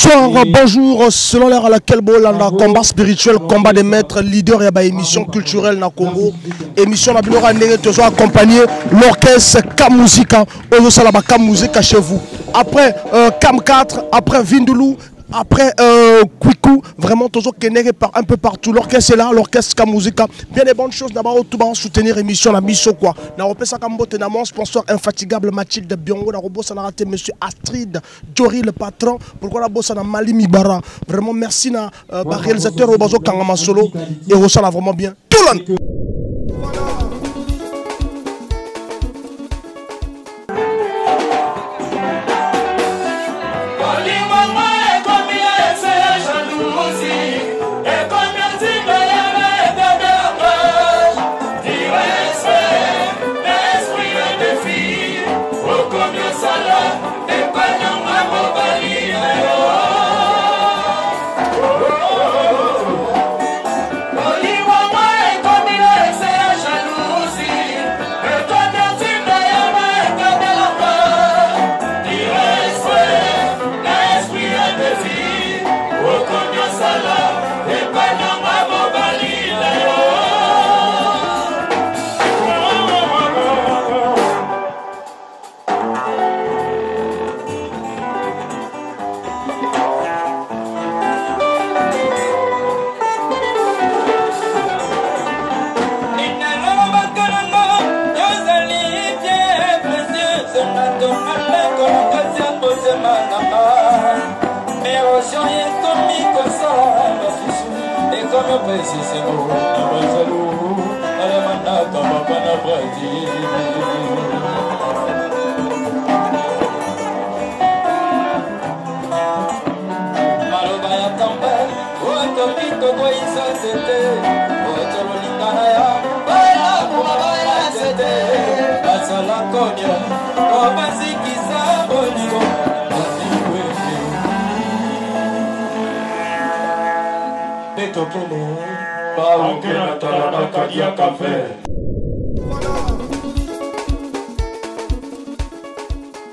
Bonsoir, bonjour, selon l'heure à laquelle Bolanda, combat spirituel, combat des maîtres, leader et émission culturelle na Congo, émission la Binora Nere, toujours accompagné l'orchestre Kamuzika, Ozo Salaba Kamuzika chez vous. Après Cam 4, après Vindulu, après Kwiku, vraiment toujours Kenere par un peu partout. L'orchestre est là, l'orchestre Kamuzika. Bien des bonnes choses d'abord, tout le monde soutenir l'émission, la mission quoi. Na repesa Kambote, na mon sponsor infatigable Mathilde Biongo, na robot ça n'a raté monsieur Astrid, Jory le patron. Pourquoi la bosse na Mali Mibara. Vraiment merci na réalisateur Obazo Kangama Solo et Rosa là vraiment bien. Tout le monde.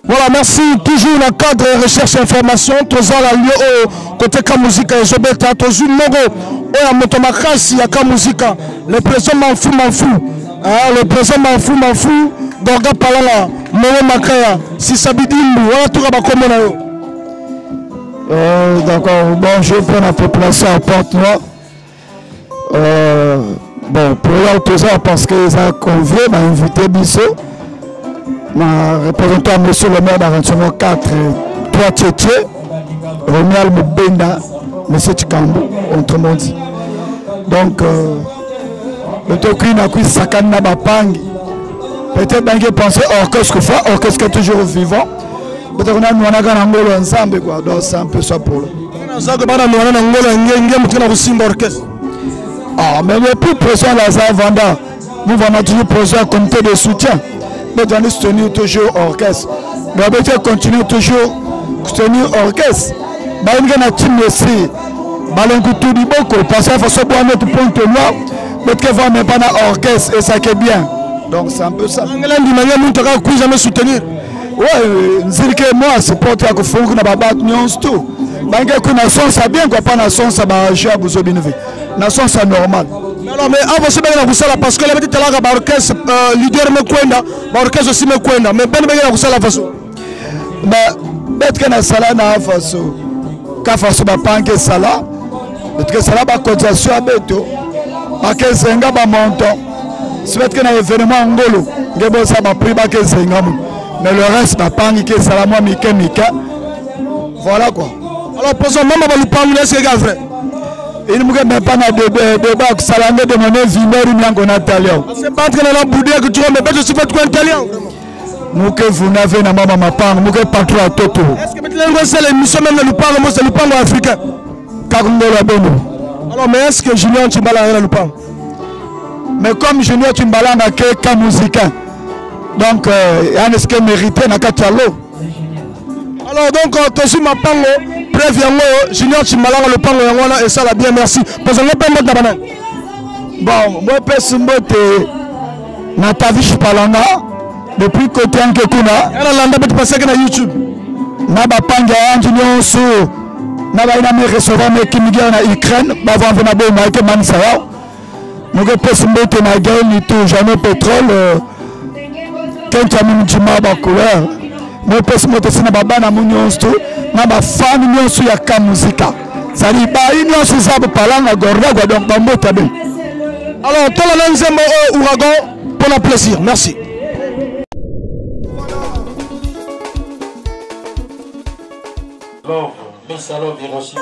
Voilà, merci. Toujours dans le cadre de recherche et information. Tous la lieu au côté Kamuzika et Zobeta. Tous une logo. Oya Motomakasi ya Kamuzika. Le président m'en fout. Le président m'en fout. Gorga Palala. Momo Makaya. Si Sabidimbu. Voilà tout le monde. D'accord. Bon, je prends la population à Porte-Noire. Bon, pour là, tout ça, parce que ça a convié, m'a invité Bissot. M'a représenté à monsieur le maire d'arrondissement 4, 3 Tchétché, Romuald Mbenda, monsieur Tchikambo, autrement dit. Donc, le Tokyo n'a pris Sakana Bapangi. Peut-être qu'il pensait orchestre qui est toujours vivant. Peut-être qu'on a nous en Angola ensemble, quoi. Donc, c'est un peu ça pour lui. Ah, mais il n'y a plus de pression à la Vanda. Nous avons toujours pression à comité de soutien. Nous devons soutenir toujours l'orchestre. Nous devons continuer toujours à soutenir l'orchestre. Nous avons une team aussi. Nous avons tout du beaucoup. Parce qu'il faut savoir notre point de noir. Nous devons même pas l'orchestre et ça qui est bien. Donc c'est un peu ça. Nous devons jamais soutenir. Oui, moi, c'est pour dire que faut que nous avons tout. Nation ça bien quoi, pas nation ça va jouer à Bouzobinové. Nation ça normal. Alors mais avant c'est bien la ça parce que la petite là l'orchestre leader me kwenda, l'orchestre aussi me kwenda, mais ben bien la la façon. Mais bête que na sala na façon. Ka façon ba panke sala. Bête que sala ba cotisation à beto. Ba que zenga ba montant. C'est bête que na événement ngolo, ngebo ça ba prix ba que zenga. Mais le reste ba panke que sala moi mika. Voilà quoi. Alors, pour ça, maman va nous parler de ce gars vrai. Il ne me met pas dans le débat que ça l'a demandé Vimeur ou Natalia. C'est pas que la boudée que tu vas me mettre, je suis pas trop italien. Nous que vous n'avez pas maman ma part, nous que patron à Toto. Est-ce que maintenant c'est l'émission même nous parle, moi c'est le parle africain. Alors, mais est-ce que Julien Timbala nous parle? Mais comme Julien Timbala n'a que Kamuzika, donc est-ce qu'il mérite n'a qu'à Tchalo? Alors donc, Tosu Mapango, préviens-moi, Junior Chimalanga le pango et ça la bien, merci. Parce que nous pas mettre la banane. Bon, moi personne n'a pas vu Chipalanga depuis côté Ankekuna. Elle a l'anda peut passer sur YouTube. N'a pas panga Junior sur na baina me recevoir me kimigia na Ukraine ba va venir bo ma ke man sawa nous que possibilité na guerre ni tout jamais pétrole quand tu as mis jima ba couleur mais possibilité sina baba na munyonsto na ba fan nyonso ya ka musica ça dit ba nyonso za ba palanga gorda kwa donc ba mbota ben alors tout le nzembo ouragan pour le plaisir merci. Love, Miss Love Hiroshima.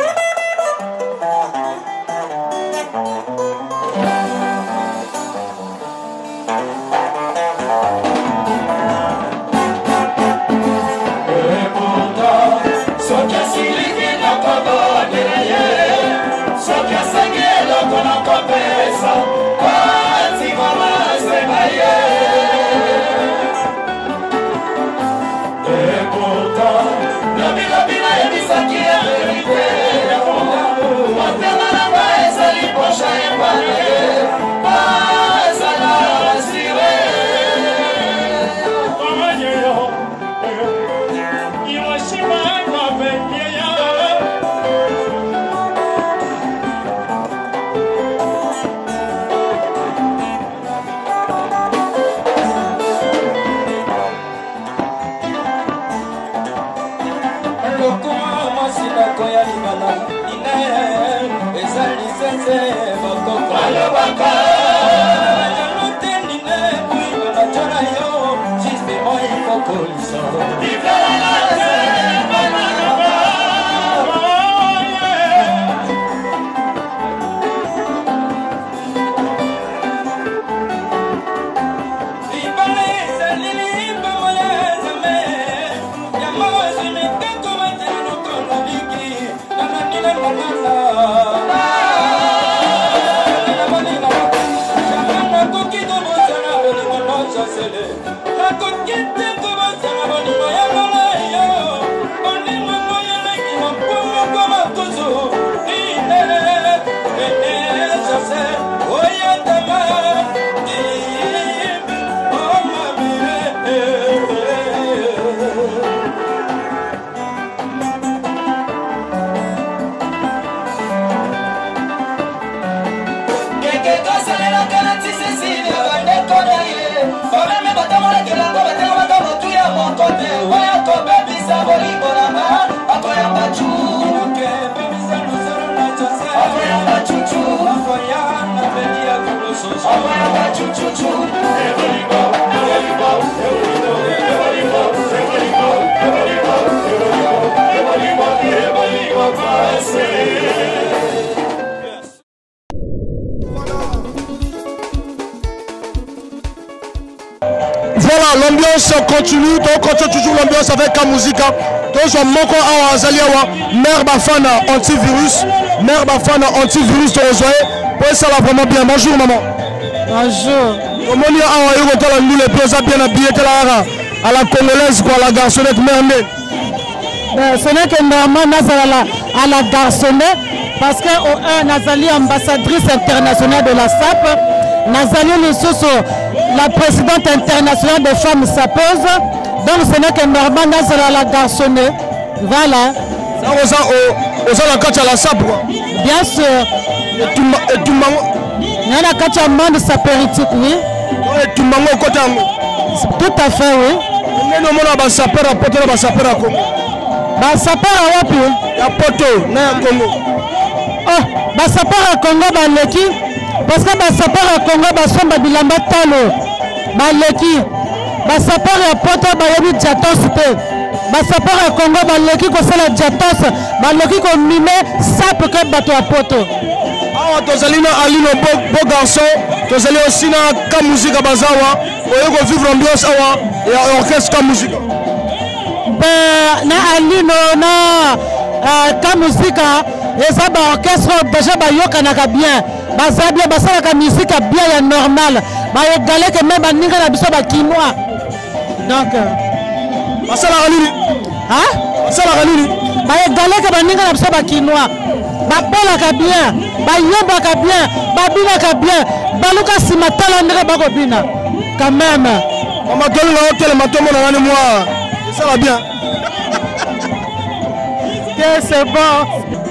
Voilà, l'ambiance continue, donc continue toujours l'ambiance avec la musique. Donc je manque à Azaliawa, mère Bafana antivirus, mère Bafana antivirus de Rosoé. Pour ça là vraiment bien. Bonjour maman. Bonjour. Comment on a nous les présents bien habillés à la congolaise quoi, la garçonnette merde. Ce n'est que normalement à la garçonnette parce que Nazali ambassadrice internationale de la SAP, Nazali la présidente internationale des femmes sapeuses, donc ce n'est que normalement à la garçonnette. Voilà. Ça aux la carte à la SAP quoi. Bien sûr. Et tout il y a la carte à monde sapéritique, oui. Et tout mango côté. Tout à fait, oui. Mais non on a sapeur à poto na sapeur à Congo. Ba sapeur à wapi? Ya poto na Congo. Oh, ba sapeur à Congo ba leki. Parce que ba sapeur à Congo ba somba bilamba talo. Ba leki. Ba sapeur à poto ba yebi jatos te. Ba sapeur à Congo ba leki ko sala jatos, ba leki ko mime sap que bato à poto. Ah, tozali na Alino beau garçon, tozali aussi na ka musique bazawa, oyo ko vivre ambiance awa et orchestre ka musique. Na Alino na ka musique et ça ba orchestre déjà ba yokanaka bien. Baza bien basala ka musique bien ya normal. Ba égalé que même ba ninga na biso ba kinois. Donc basala kalini. Hein? Basala kalini. Ba égalé que ba ninga na biso ba kinois. Ba pelaka bien, ba yobaka bien, ba binaka bien. Baluka simatala ndere ba ko bina. Quand même. Maman tolo na hôtel matomo na ngani moi. Ça va bien. C'est bon.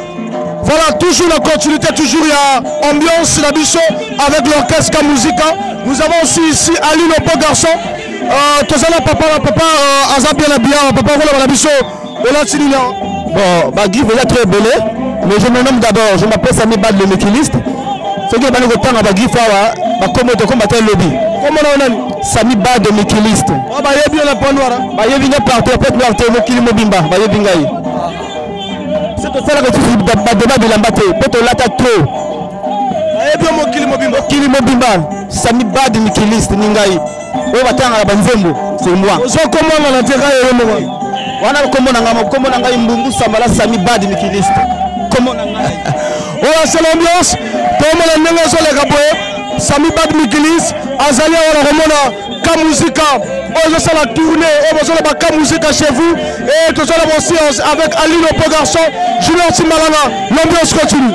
Voilà, toujours la continuité, toujours il y a ambiance la biso avec l'orchestre Kamuzika. Nous avons aussi ici Ali, le beau garçon. Tout ça là, papa, Azab bien habillé, papa, voilà la biso. Bon, Guy, vous êtes très belé, mais je me nomme d'abord, je m'appelle Sami Bad, le méquiliste. Ce qui est bien le temps à Guy Fawa, comme on combattre le lobby. Comment on a Sami Bad, le méquiliste. Ah, bah, il y a bien la pointe noire. Bah, il y a bien partout, peut-être noir, le kili mobimba, bah, il y a bien gaï. C'est tout ça que tu fais, bah, débat de l'ambaté, peut-être là, t'as trop. Il y a bien mon kili mobimba, Sami Bad, le méquiliste, Ningaï. Oh, va t'en à la banzembo, c'est moi. Comment on a l'intérêt et le wana comment on a mbungu sambala Sami Bad mikiliste comment on a voilà c'est l'ambiance comme on a nenga sur les capots Sami Bad mikiliste azali on a remona Kamuzika on se la tournée on va la Kamuzika chez vous et tout ça la séance avec Ali le beau garçon Junior Timalana l'ambiance continue.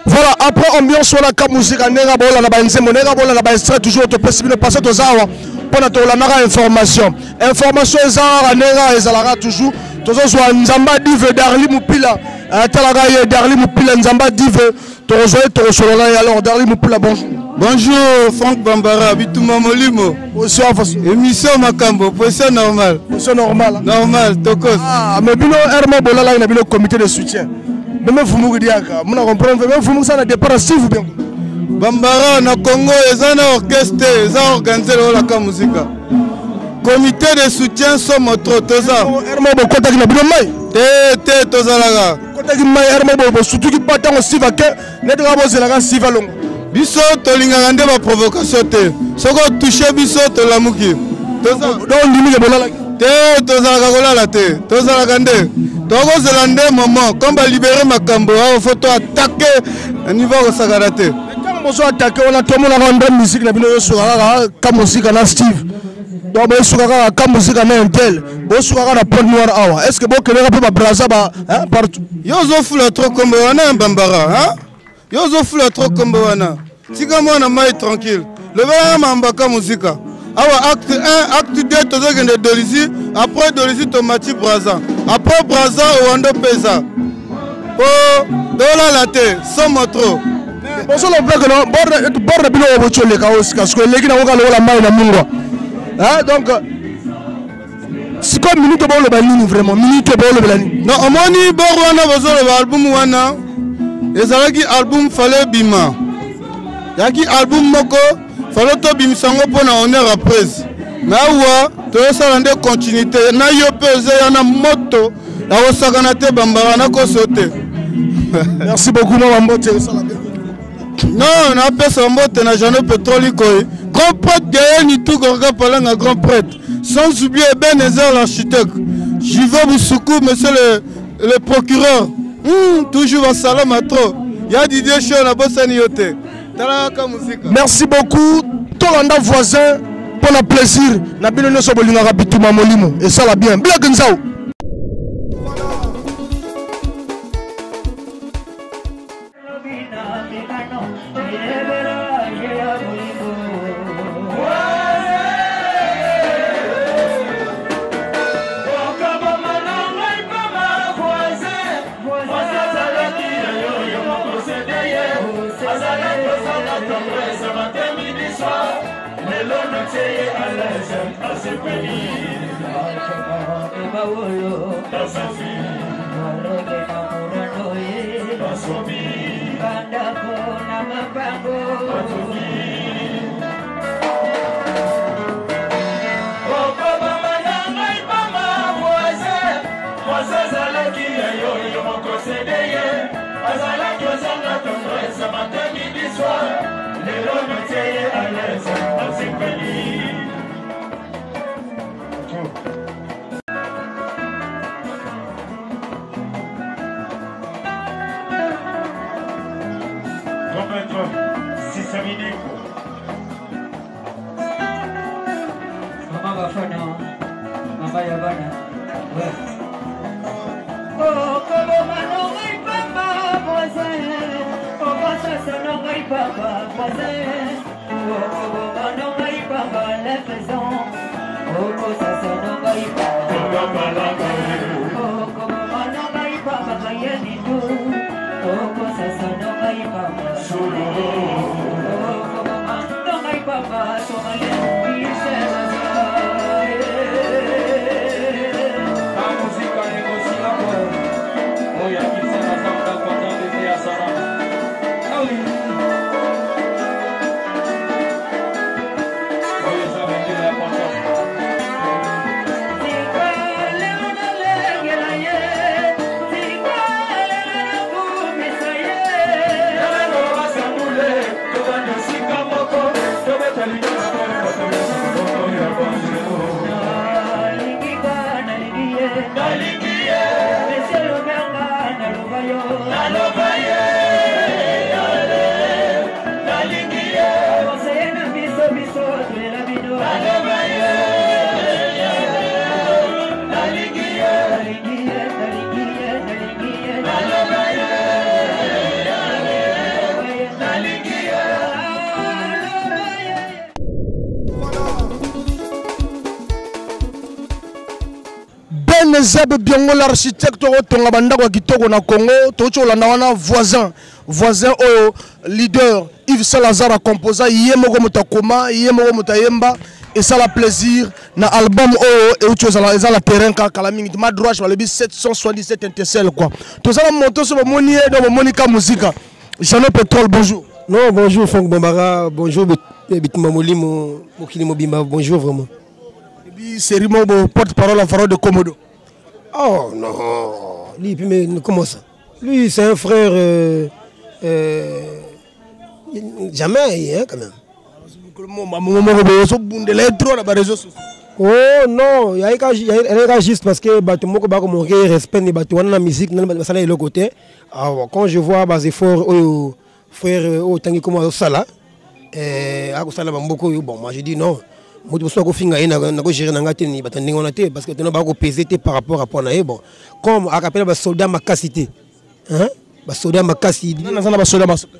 Voilà, après ambiance sur la Kamuzika, nega bola na banzemo, nega bola na baistra toujours te possible passer aux awa pour la nara information. Information ezara nega ezala toujours. Tozo soit nzamba dive Darli Mupila, talaga ye Darli Mupila nzamba dive. Tozo et alors Darli Mupila bonjour. Bonjour Franck Bambara, Bitouma Molimo. Émission Makambo, position normale. Position normale. Normal, Tokos. Ah, mais bino Hermo Bolala il a le comité de soutien. Même vous me dites que vous comprenez, même vous ça dépend si vous bien. Bambara na Congo, ils ont orchestre, ils ont organisé la Kamuzika. Comité de soutien somme trop toza. Hermo Bokota qui n'a pas de maille. Té tozalaga. Kota qui maille Hermo Bobo surtout qui pas tant aussi va que net rabo zelaga siva longo. Biso tolinga ngande ba provocation té. Soko toucher biso to lamuki. Toza. Donc limite bolala. Té tozalaga kolala té. Tozalaga ndé. Togo zelande moment comme ba libérer makambo, il faut to attaquer niveau au sagarate. Quand on soit attaqué on a tout le monde a rendu musique na bino yo sura Kamuzika na Steve. Donc bo sura Kamuzika na Intel. Bo sura na Pont Noir awa. Est-ce que bo kelera pe ba braza ba hein partout. Yo zo fula trop comme wana Bambara, hein? Yo zo fula trop comme wana. Tika mwana mai tranquille. Le bala mamba Kamuzika. Awa acte 1, acte 2 tozo gende Dolisi, après Dolisi tomati braza. Après braza Wando pesa. Oh, dola latte, somme trop. Bonjour le bloc non, bord bilo o chole ka aussi parce que legi na ngoka la mai na mungwa. Hein donc c'est comme minute bo le banini vraiment, minute bo le banini. Non, omoni bord wana bozo le album wana, ezalaki album fallait bima yaki album moko fallait to bimisango pona honneur après mais awa toyosala nde continuité na yo mpe ozeya na moto nakosakana te bambara nakosote. Merci beaucoup mama mbote. Non napesa mbote na Jeannot Pétrole koy grand prêtre Gaël tout gorga palanga grand prêtre sans oublier Ebenezer l'architecte Jivo Boussoukou monsieur le procureur toujours à salam à trop ya Didier Show na bosani yote talaka musique. Merci beaucoup tolanda voisin pour le plaisir na bino nyoso bolingaka bituma molimo et ça la bien Black Nzao. Zeb Biongo l'architecte tonga bandako kitoko na Congo tocho landa wana voisin leader Yves Salazar a composé yemoko mutakoma yemoko mutayemba et ça la plaisir na album et autre chose ça la terrain kala mingi ma droite le 777 intercell quoi to ça monto so moni do monika musique Jeannot Pétrole bonjour. Non bonjour Franck Bambara bonjour Bituma Molimo Mokili Mobimba bonjour vraiment. Et puis Serimo porte-parole en faveur de Komodo. Oh non, lui, mais comment ça? Lui, c'est un frère jamais, hein, quand même. Oh non, il y a juste parce que mon respect de la musique, de côté. Quand je vois les efforts frère au Tangi comme ça, bon, moi je dis non. Moi je suis parce que tu n'as pesé par rapport à Ponaé. Bon, comme à rappel les soldats ma cassité. Hein? Les soldats ma cassité.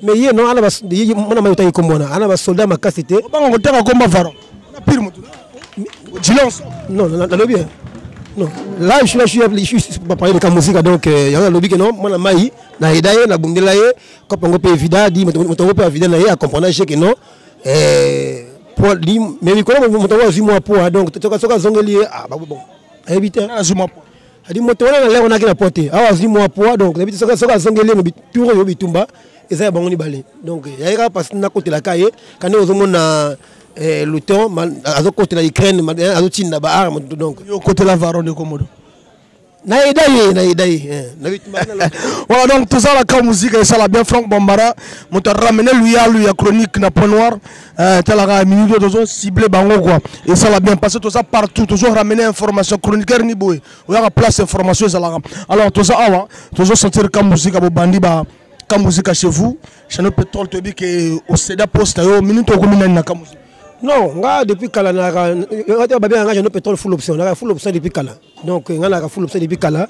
Mais il y a non, on a comme on a les soldats ma cassité. Non, non, bien. Non, là je suis pas parler de la musique donc il y a un lobby que non, moi na mai na hidaye na bundelaye quand on peut évidemment dit on peut évidemment à comprendre que non pour mais comment on peut voir moi pour donc tu as zongeli ah bon éviter adi moto wana na on a na porté awa azwi mo poids donc na biti soka zongele no bituro yo bitumba eza bango ni balé donc yaika parce na côté la kaye kana ozomona le temps azo côté la Ukraine azo tinda ba arme donc yo côté la Varonne komodo na idaye voilà donc tout ça la musique et ça la bien Franck Bambara mon te ramener lui à chronique na point noir tela minute toujours ciblé bango quoi et ça la bien passé tout ça partout toujours ramener information chroniqueur ni boy ou ya place information ça la alors tout ça awa toujours sentir comme musique abo bandi ba comme musique chez vous chez nos pétrole te dit que au Seda poste yo minute ko mina na comme non, depuis Kala, j'ai pétrole full option. Full option depuis Kala. Donc, on a full option depuis Kala.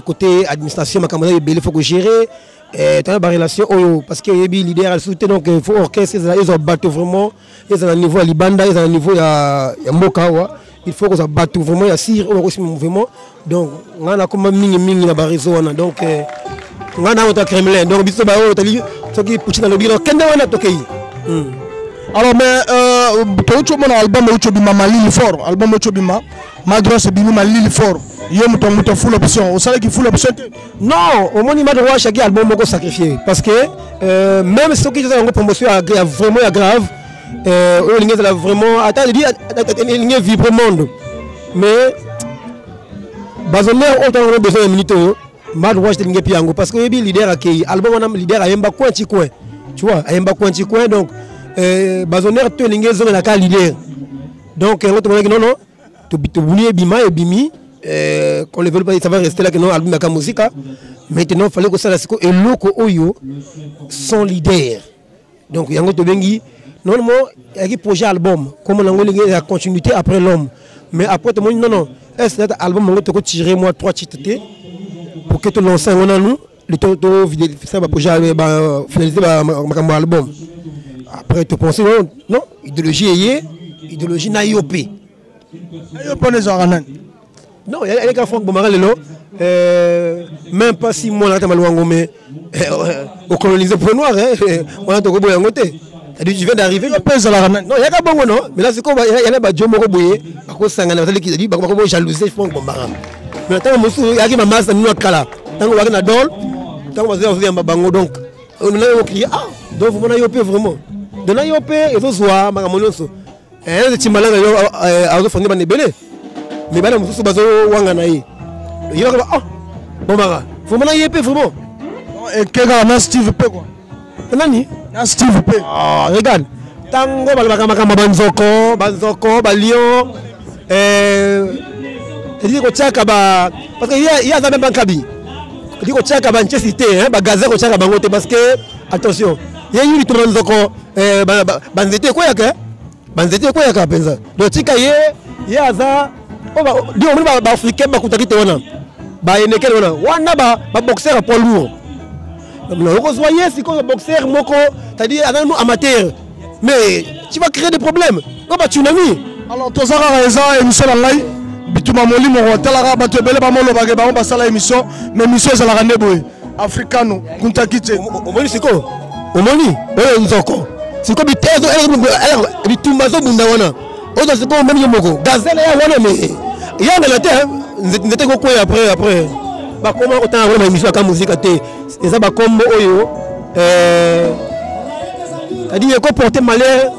Côté administration, il faut gérer. Tu as des relations parce que les leaders à soutien, donc il faut orchestre, ils ont battu vraiment. Ils ont un niveau à Libanda, ils ont un niveau à Mokawa. Il faut qu'on batte vraiment, il y a Sir, aussi mouvement. Donc, on a comme mini la barrière. Donc, on a un Kremlin. Donc, il faut que tu puisses dans le bureau. Qu'est-ce que tu as alors mais tu mon album tu bima malili fort album tu bima madros bima malili fort yo muto full option au salaire qui full option non au moins madros chaque album moko sacrifié parce que même ceux qui ont une promotion vraiment grave on est vraiment attends il y vibre monde mais bazonner autant on a besoin de minutes madros de lingue piango parce que le leader accueilli album on a leader ayemba coin ti coin tu vois ayemba coin ti coin donc Bazonner te lingue zone la leader donc non tu boulier bima et bimi qu'on le veut pas ça va rester là que non album la musique maintenant il fallait que ça et loko oyo son leader donc yango to bengi normalement il y a projet album comme on a la continuité après l'homme mais après tout le monde non est-ce que album on te tirer moi 3 titres pour que tu lances on a nous le to vidéo ça va projet finaliser ma album. Après, tu penses non, idéologie na IOP. Non, il y a des Franck Bambara, même pas 6 mois, mais au colonisé pour noir, on a tout côté. Tu viens d'arriver, non, il y a pas bon, non, mais là c'est quoi, il y a des gens qui ont été sangana, qui dit, jalousie Franck Bambara. Mais tant que il y a qui m'a masse, nous kala, tant que on a dol, tant que on a bango donc, on a crié ah, donc vous m'avez IOP vraiment. De la IOP, ils ont zoa, magamonoso. Et les Timbalanga, ils ont fondé des belés. Mais ben, ils sont basés au Wanganaï. Il y a ah, bon mara, faut m'en IOP vraiment. Et quel gars, na Steve P quoi. Nani? Na Steve P. Ah, regarde. Tango, Banzoko, Balion. Il dit que tchaka ba, parce qu'il y a même bankabi. Il dit que tchaka ba cité, hein, ba gazette que tchaka bangote parce que attention. Il y a eu tout le monde banzete quoi yaka banzete quoi yaka penza donc tika ye ya za di on ba africain ba kutakite wana ba enekele wana ba boxeur poids lourd donc on voit yes ko boxeur moko c'est-à-dire nous amateur mais tu vas créer des problèmes ko ba tsunami alors to zaka raison émission la ngai bituma molimo hotelaka bato bele ba molo ba sala émission mais émission za la randeboy africano kuntakite omoni siko omoni nzoko siko bitezo bitumbazo bunda wana ozo siko même yomoko gazelle ya wana mais yanga la terre ndete ko quoi après ba koma autant vraiment émission ka musique té et ça ba comme oyo a dit ko porter malheur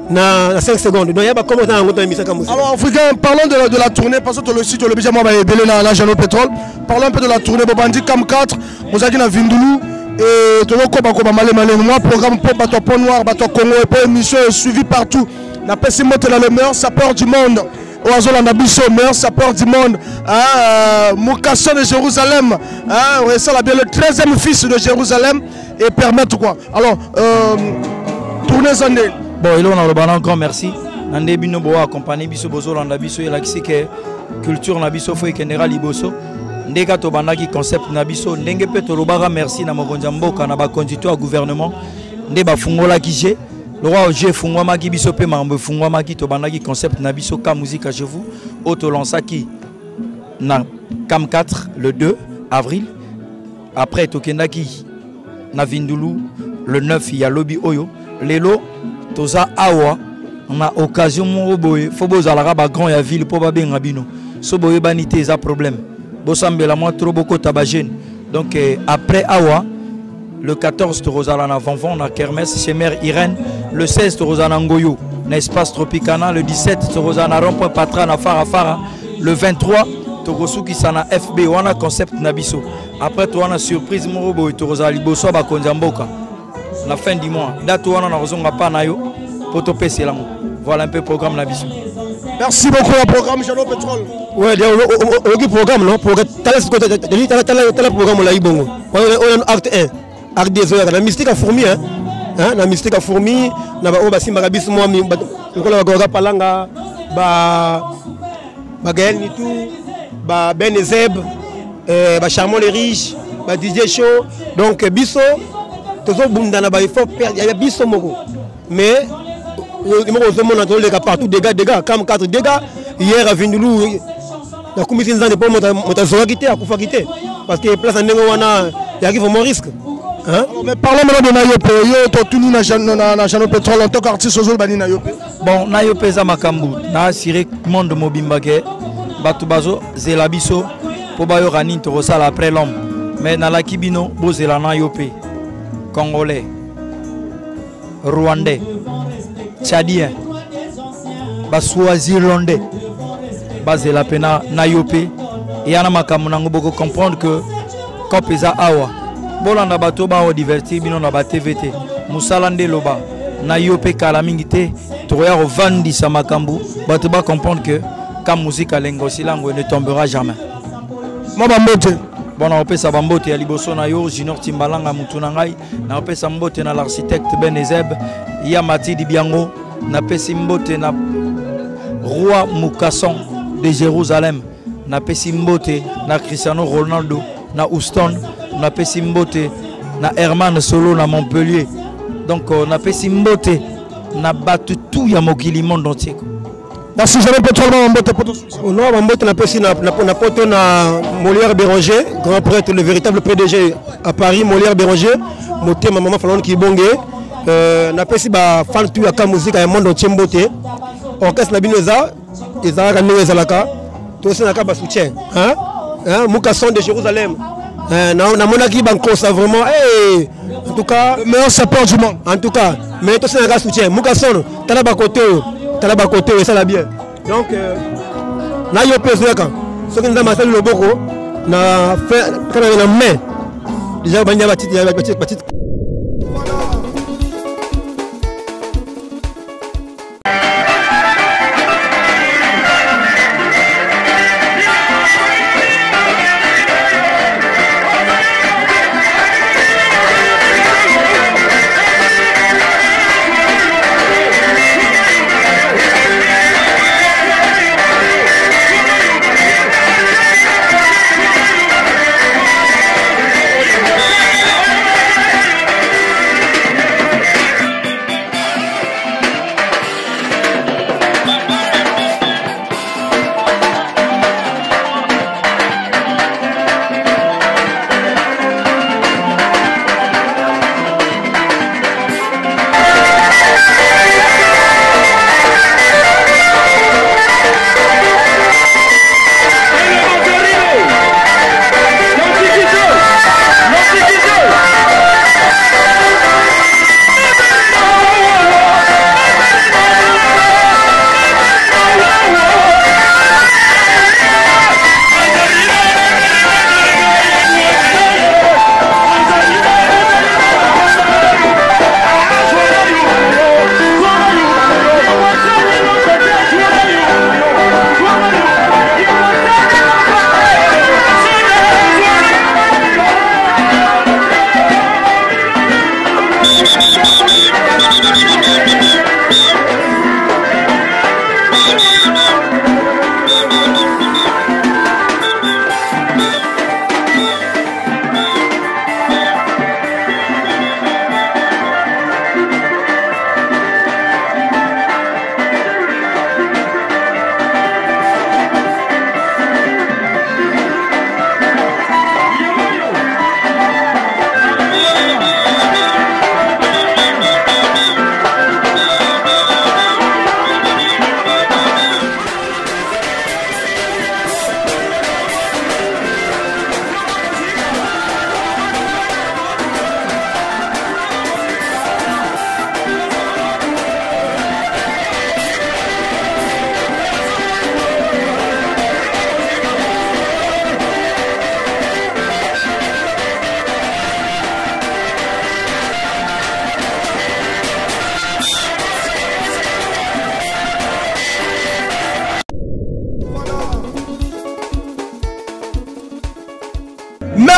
na 5 secondes donc ya ba comme autant autant émission ka musique. Alors africain, parlons de la tournée parce que le site le bijama ba ebele na Jano Pétrole, parlons un peu de la tournée Bobandi Cam 4 mozaki na Vindulu. Et tout le monde moi programme pour bateau Pont Noir, bateau Congo et pour émission suivi partout. La PC monte dans le meilleur sapeur du monde. Oiseau la Nabiso, meilleur sapeur du monde. Moukasson de Jérusalem. Ça la bien le 13e fils de Jérusalem et permettre quoi. Alors tournez en est. Bon, il on a le ballon encore merci. Nande bino bo accompagner biso bozo landa biso et la que culture na biso foi général liboso. Ndeka to bandaki concept na biso ndenge pe to lobara merci na mokonza mboka na ba conducteur gouvernement nde ba fungola kije le roi je fungwa maki biso pe mambo fungwa maki to bandaki concept na biso ka musique chez vous auto lansaki na Cam 4 le 2 avril après to kendaki na Vindulu le 9 il y a lobby oyo lelo toza awa on a occasion mon boy faut bozalaka ba grand ya ville po ba benga bino so boye banité eza problème bosambela moi trop beaucoup tabagène donc après awa le 14 Torozala na Vanvon na Kermesse chez Mère Irène, le 16 Torozana Ngoyo na Espace Tropicana, le 17 Torozana Rond-Point Patra na Fara, le 23 Torosuki sana FB wana concept nabiso. Après toi on a surprise morobo Torozala liboso ba konzamboka la fin du mois. Date wana na rozonga pa na yo poto pesi lango. Voilà un peu programme nabiso. Merci beaucoup au programme Jano Pétrole. Ouais, au programme non, programme tala programme la ibongo. On acte 1. Arc des heures, la mystique a fourmi, hein? La mystique a fourmi, na ba oba simba kabis moi mi lokola ba palanga ba Gaël Nitou, ba Ben Ezeb, ba Charmant les riches, ba DJ Show. Donc biso tozo bunda na ba il faut perdre, il y a biso moko. Mais il m'a osé mon entendre les cas partout dégâts comme 4 dégâts hier à Vindulou. La commission de pas monta zoa quitter à kufa quitter parce que place en nengo wana il y a vraiment risque. Hein? Mais parlons maintenant de Nayope. Yo to tunu na Jano Pétrole en tant qu'artiste ozol bani Nayope. Bon Nayope za makambu na assuré monde mobimba ke batu bazo zela biso po bayo rani torosala après l'homme mais na la kibino bozela Nayope congolais rwandais tchadien baswazirlandais bazela pena Nayope et ana makambu nango boko comprendre que quand pesa awa bolanda bato ba divertir bino na ba TVT musalande loba na Yope kala mingi te toya revandisa makambu bato ba comprendre que quand musique alengo silango ne tombera jamais maba mbote bona opesa bambote ya liboso na yo Junior Timbalanga mutuna ngai na opesa mbote na l'architecte Ben Ezeb ya Matidi Biango na pesi mbote na roi Mukasson de Jérusalem na pesi mbote na Cristiano Ronaldo na Houston na pesi mbote na Herman Solo na Montpellier donc na pesi mbote na batu tout ya mokili monde entier. Merci Jano Pétrole mbote poto. Non mbote na pesi na poto na Molière Béranger, grand prêtre le véritable PDG à Paris Molière Béranger, moté maman falon ki bongé na pesi ba fan tout ya musique ya monde entier mbote. Orchestre na binoza ezaka neza laka to sena ka ba soutien hein Mukasson de Jérusalem. Na monaki banco ça vraiment en tout cas le meilleur support du monde en tout cas mais tout ça un soutien Mukasson talaba côté et ça la bien donc na yo pesoka ce que nous avons fait le boko na fait quand na main déjà banya petite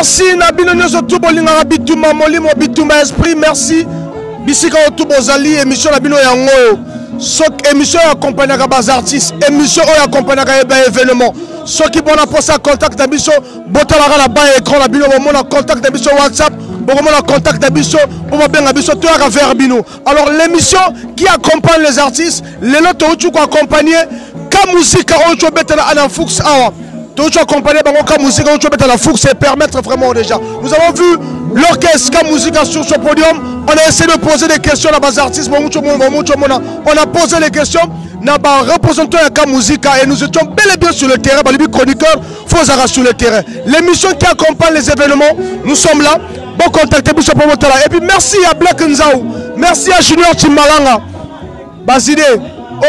merci Nabino Nyoso Tubolinga Bituma Molimo Bituma Esprit, merci. Bisika Otubozali, émission Nabino Yango. Sok émission accompagnée par des artistes, émission accompagnée par des événements. Ceux qui vont passer en contact d'Abisso, Botalara la bas écran, la bino, mon contact d'Abisso WhatsApp, bon contact d'Abisso, on va bien Abisso, tout à vers Bino. Alors l'émission qui accompagne les artistes, les notes où tu accompagner, comme musique, où tu bête à la Fuchs, tu accompagner par musique, où tu bête à la Fuchs et permettre vraiment déjà. Nous avons vu l'orchestre comme musique sur ce podium. On a essayé de poser des questions à bas artistes, on a posé les questions. Nous représentons la musique et nous étions bel et bien sur le terrain. Les chroniqueurs, faut sur le terrain. L'émission qui accompagne les événements, nous sommes là. Bon contact, et puis merci à Black Nzao, merci à Junior Timalanga, Baside,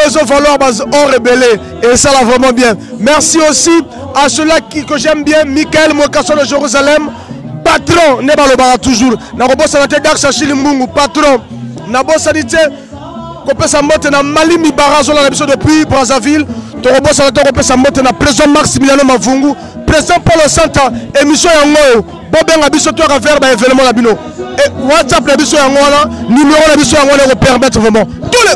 Ozo Valor, on rebellé, et ça va vraiment bien. Merci aussi à ceux-là que j'aime bien, Michael Mokasso de Jérusalem, patron, Nebalobara toujours. Narobo Sanate Daksachili Mungu, patron, Nabo Sanite. Na Mali Mibarazo la mission depuis Brazzaville, Torobo Sanate Kopesa Mote na président Maximiliano Mavungu, président Paul Santa, émission Yango, Bobeng Abisso toi à faire événement la bino. Et WhatsApp la mission Yango là, numéro la mission Yango pour permettre vraiment tous les